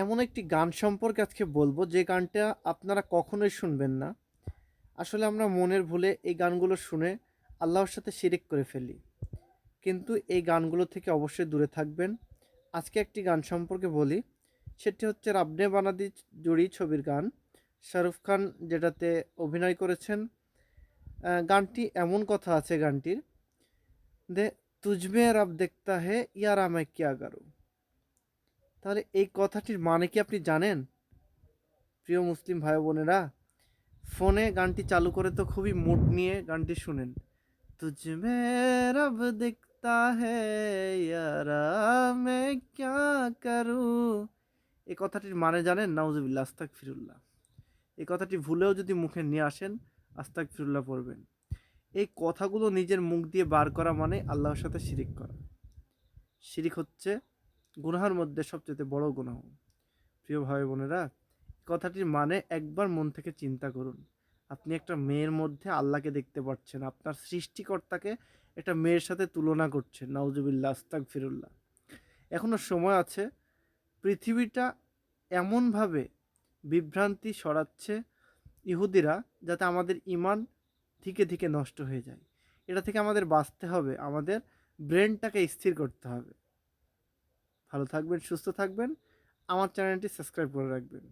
এমন একটি গান সম্পর্কে আজকে বলবো যে গানটা আপনারা কখনোই শুনবেন না। আসলে আমরা মনের ভুলে এই গানগুলো শুনে আল্লাহর সাথে শিরিক করে ফেলি। কিন্তু এই গানগুলো থেকে অবশ্যই দূরে থাকবেন। আজকে একটি গান সম্পর্কে বলি। সেটি হচ্ছে 'রব ने बना दी जोड़ी' ছবির গান। শাহরুখ খান যেটাতে অভিনয় করেছেন। গানটি এমন কথা আছে গানটির যে, "তুঝ में रब देखता है यारा मैं क्या करूँ।" তাহলে এই কথাটির মানে কি আপনি জানেন? প্রিয় মুসলিম ভাই বোনেরা, ফোনে গানটি চালু করে তো খুবই মুড নিয়ে গানটি শুনেন। তুঝ মে রব দিখতা হ্যায় ইয়ারা मैं क्या करूँ। এই কথাটির মানে জানেন? নাউজুবিল্লাহ, আস্তাগফিরুল্লাহ। এই কথাটি ভুলেও যদি মুখে নিয়ে আসেন, আস্তাগফিরুল্লাহ পড়বেন। এই কথাগুলো নিজের মুখ দিয়ে বার করা মানে আল্লাহর সাথে শিরিক করা। শিরিক হচ্ছে গুনাহের মধ্যে সবচেয়ে বড় গুনাহ। প্রিয় ভাই বোনেরা, কথাটির মানে একবার মন থেকে চিন্তা করুন। আপনি একটা মেয়ের মধ্যে আল্লাহকে দেখতে পাচ্ছেন। আপনার সৃষ্টিকর্তাকে একটা মেয়ের সাথে তুলনা করছেন। নাউজুবিল্লাহ, আস্তাগফিরুল্লাহ। এখনো সময় আছে। পৃথিবীটা এমনভাবে বিভ্রান্তি ছড়াচ্ছে ইহুদিরা, যাতে আমাদের ঈমান থেকে থেকে নষ্ট হয়ে যায়। এটা থেকে আমাদের বাঁচতে হবে। আমাদের ব্রেনটাকে স্থির করতে হবে। ভালো থাকবেন, সুস্থ থাকবেন। আমার চ্যানেলটি সাবস্ক্রাইব করে রাখবেন।